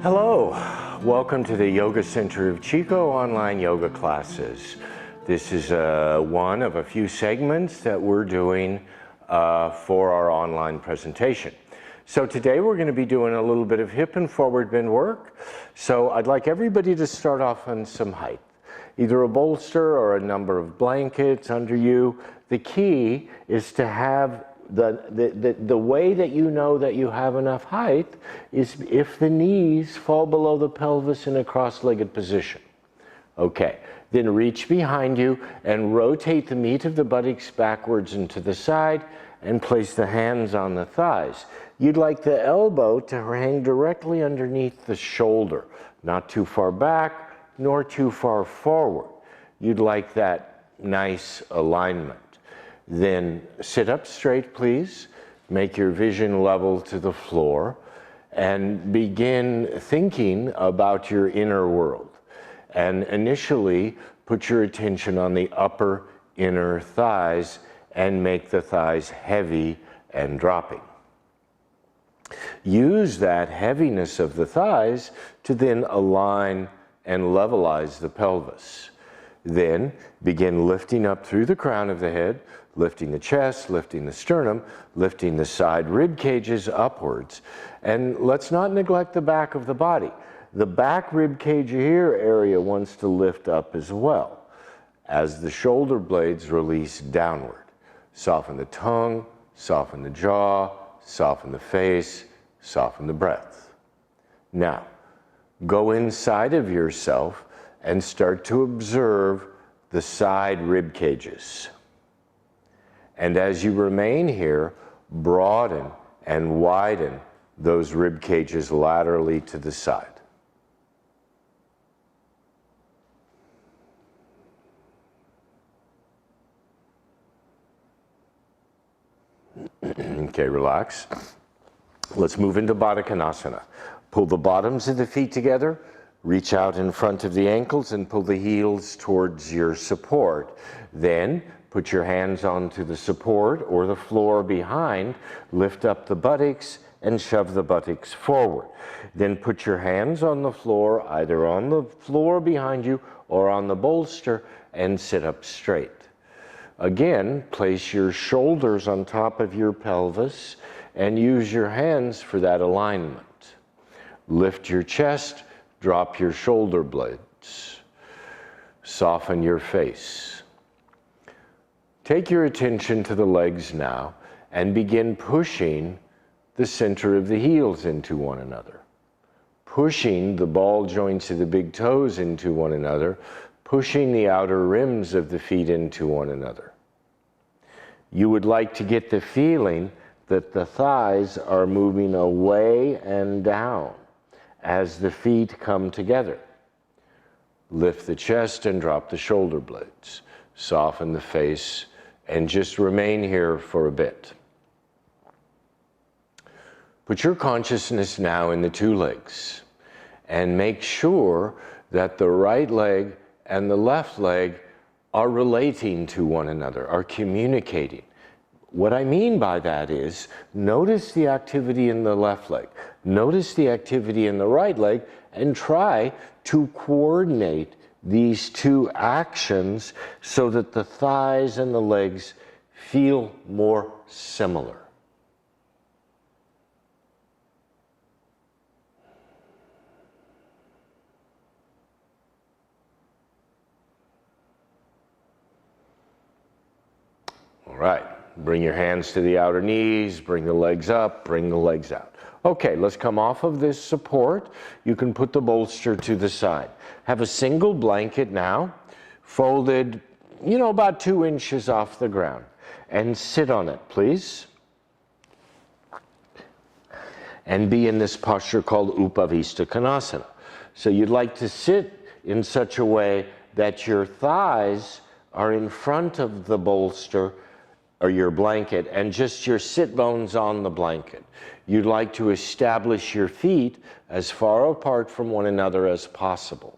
Hello, welcome to the Yoga Center of Chico online yoga classes. This is one of a few segments that we're doing for our online presentation. So today we're going to be doing a little bit of hip and forward bend work. So I'd like everybody to start off on some height, either a bolster or a number of blankets under you. The key is to have the way that you know that you have enough height is if the knees fall below the pelvis in a cross-legged position. Okay, then reach behind you and rotate the meat of the buttocks backwards and to the side and place the hands on the thighs. You'd like the elbow to hang directly underneath the shoulder, not too far back nor too far forward. You'd like that nice alignment. Then sit up straight, please. Make your vision level to the floor and begin thinking about your inner world. And initially, put your attention on the upper inner thighs and make the thighs heavy and dropping. Use that heaviness of the thighs to then align and levelize the pelvis. Then begin lifting up through the crown of the head, lifting the chest, lifting the sternum, lifting the side rib cages upwards. And let's not neglect the back of the body. The back rib cage here area wants to lift up as well as the shoulder blades release downward. Soften the tongue, soften the jaw, soften the face, soften the breath. Now, go inside of yourself and start to observe the side rib cages. And as you remain here, broaden and widen those rib cages laterally to the side. Okay, relax. Let's move into Baddha Konasana. Pull the bottoms of the feet together, reach out in front of the ankles and pull the heels towards your support. Then put your hands onto the support or the floor behind, lift up the buttocks and shove the buttocks forward. Then put your hands on the floor, either on the floor behind you or on the bolster, and sit up straight. Again, place your shoulders on top of your pelvis and use your hands for that alignment. Lift your chest, drop your shoulder blades. Soften your face. Take your attention to the legs now and begin pushing the center of the heels into one another. Pushing the ball joints of the big toes into one another, pushing the outer rims of the feet into one another. You would like to get the feeling that the thighs are moving away and down as the feet come together. Lift the chest and drop the shoulder blades. Soften the face and just remain here for a bit. Put your consciousness now in the two legs and make sure that the right leg and the left leg are relating to one another, are communicating. What I mean by that is, notice the activity in the left leg, notice the activity in the right leg, and try to coordinate these two actions so that the thighs and the legs feel more similar. All right, bring your hands to the outer knees, bring the legs up, bring the legs out. Okay, let's come off of this support. You can put the bolster to the side. Have a single blanket now, folded, about 2 inches off the ground. And sit on it, please. And be in this posture called Upavista Konasana. So you'd like to sit in such a way that your thighs are in front of the bolster or your blanket and just your sit bones on the blanket. You'd like to establish your feet as far apart from one another as possible.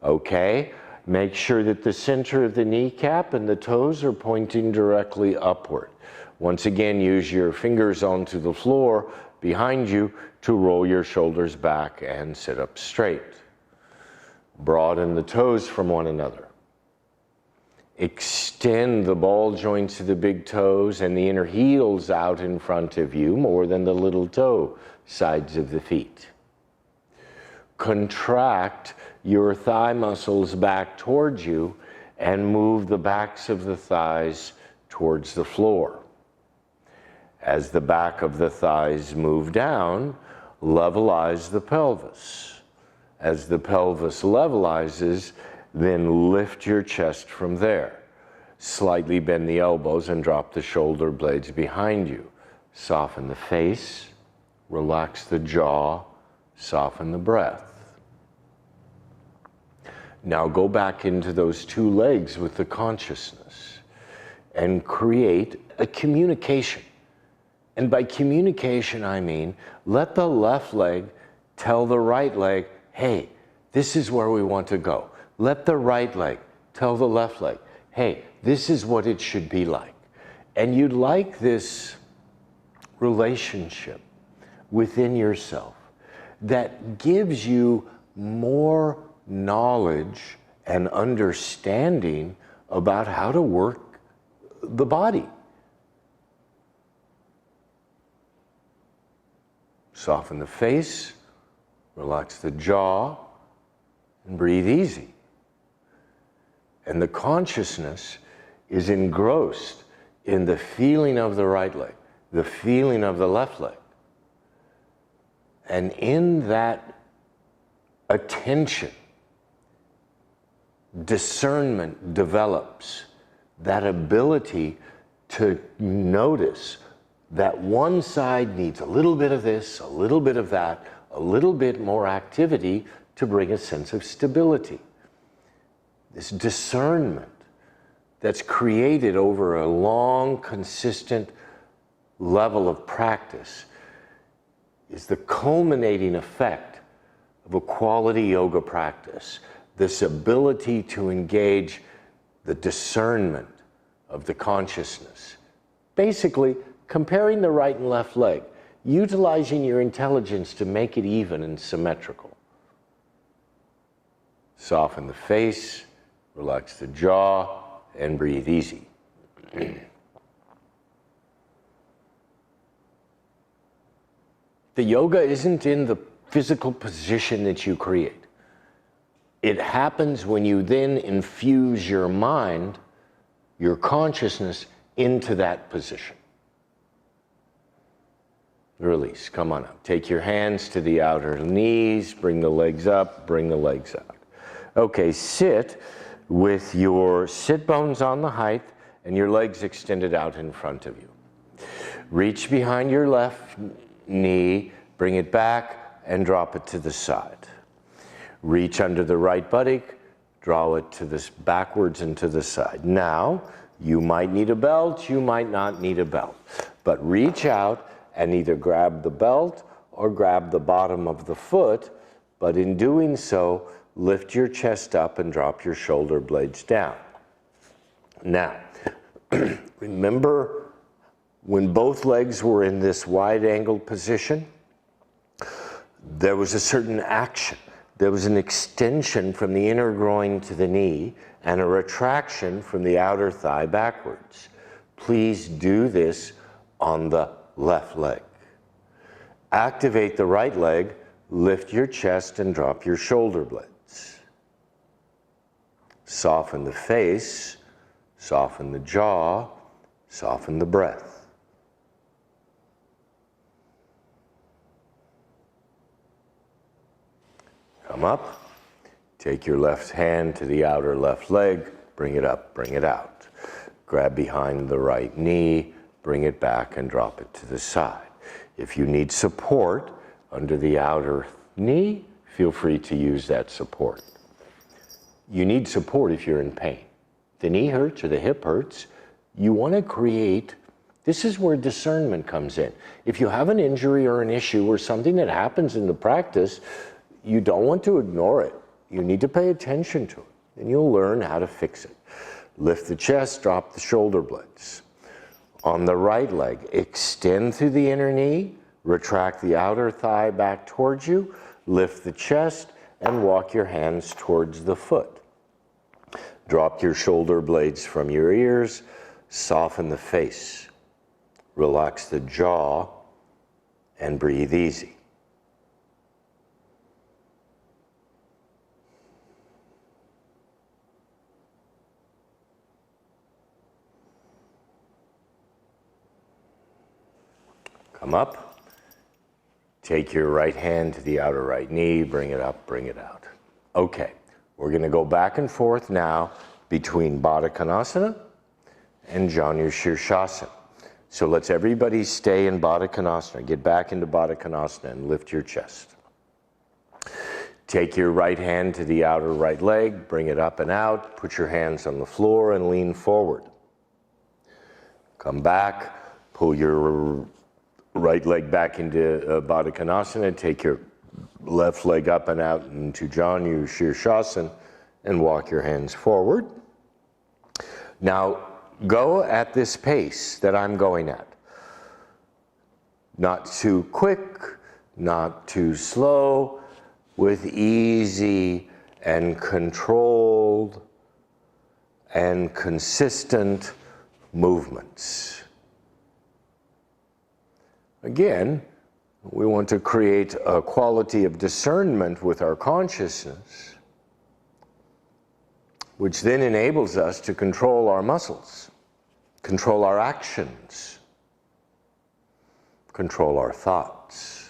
Okay, make sure that the center of the kneecap and the toes are pointing directly upward. Once again, use your fingers onto the floor behind you to roll your shoulders back and sit up straight. Broaden the toes from one another. Extend the ball joints of the big toes and the inner heels out in front of you more than the little toe sides of the feet. Contract your thigh muscles back towards you and move the backs of the thighs towards the floor. As the back of the thighs move down, levelize the pelvis. As the pelvis levelizes, then lift your chest from there. Slightly bend the elbows and drop the shoulder blades behind you. Soften the face, relax the jaw, soften the breath. Now go back into those two legs with the consciousness and create a communication. And by communication, I mean, let the left leg tell the right leg, hey, this is where we want to go. Let the right leg tell the left leg, hey, this is what it should be like. And you'd like this relationship within yourself that gives you more knowledge and understanding about how to work the body. Soften the face, relax the jaw, and breathe easy. And the consciousness is engrossed in the feeling of the right leg, the feeling of the left leg. And in that attention, discernment develops, that ability to notice that one side needs a little bit of this, a little bit of that, a little bit more activity to bring a sense of stability. This discernment that's created over a long, consistent level of practice is the culminating effect of a quality yoga practice. This ability to engage the discernment of the consciousness. Basically, comparing the right and left leg, utilizing your intelligence to make it even and symmetrical. Soften the face, relax the jaw, and breathe easy. The yoga isn't in the physical position that you create. It happens when you then infuse your mind, your consciousness, into that position. Release, come on up. Take your hands to the outer knees, bring the legs up, bring the legs out. Okay, sit with your sit bones on the height and your legs extended out in front of you. Reach behind your left knee, bring it back and drop it to the side. Reach under the right buttock, draw it to this backwards and to the side. Now, you might need a belt, you might not need a belt, but reach out and either grab the belt or grab the bottom of the foot, but in doing so, lift your chest up and drop your shoulder blades down. Now, remember when both legs were in this wide-angled position, there was a certain action. There was an extension from the inner groin to the knee and a retraction from the outer thigh backwards. Please do this on the left leg. Activate the right leg, lift your chest and drop your shoulder blades. Soften the face, soften the jaw, soften the breath. Come up, take your left hand to the outer left leg, bring it up, bring it out. Grab behind the right knee, bring it back and drop it to the side. If you need support under the outer knee, feel free to use that support. You need support if you're in pain. The knee hurts or the hip hurts, you want to create, this is where discernment comes in. If you have an injury or an issue or something that happens in the practice, you don't want to ignore it. You need to pay attention to it, and you'll learn how to fix it. Lift the chest, drop the shoulder blades. On the right leg, extend through the inner knee, Retract the outer thigh back towards you, lift the chest, and walk your hands towards the foot. Drop your shoulder blades from your ears, soften the face, relax the jaw, and breathe easy. Come up. Take your right hand to the outer right knee, bring it up, bring it out. Okay, we're going to go back and forth now between Baddha Konasana and Janu Shirshasana. So let's everybody stay in Baddha Konasana. Get back into Baddha Konasana and lift your chest. Take your right hand to the outer right leg, bring it up and out, put your hands on the floor and lean forward. Come back, pull your right leg back into Baddha Konasana, take your left leg up and out into Janu Shirshasana and walk your hands forward. Now go at this pace that I'm going at. Not too quick, not too slow, with easy and controlled and consistent movements. Again, we want to create a quality of discernment with our consciousness, which then enables us to control our muscles, control our actions, control our thoughts.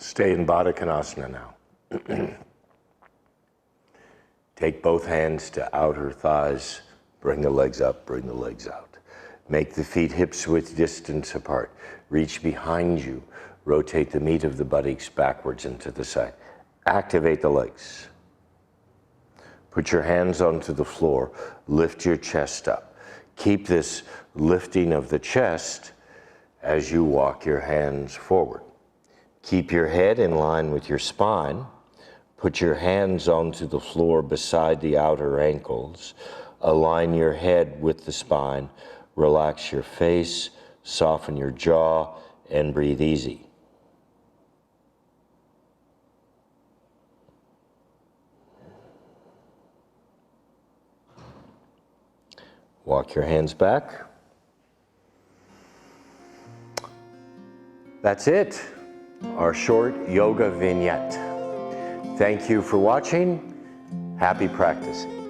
Stay in Baddha Konasana now. Take both hands to outer thighs, bring the legs up, bring the legs out. Make the feet hips width distance apart. Reach behind you, rotate the meat of the buttocks backwards and to the side. Activate the legs. Put your hands onto the floor, lift your chest up. Keep this lifting of the chest as you walk your hands forward. Keep your head in line with your spine. Put your hands onto the floor beside the outer ankles. Align your head with the spine. Relax your face, soften your jaw, and breathe easy. Walk your hands back. That's it, our short yoga vignette. Thank you for watching. Happy practicing.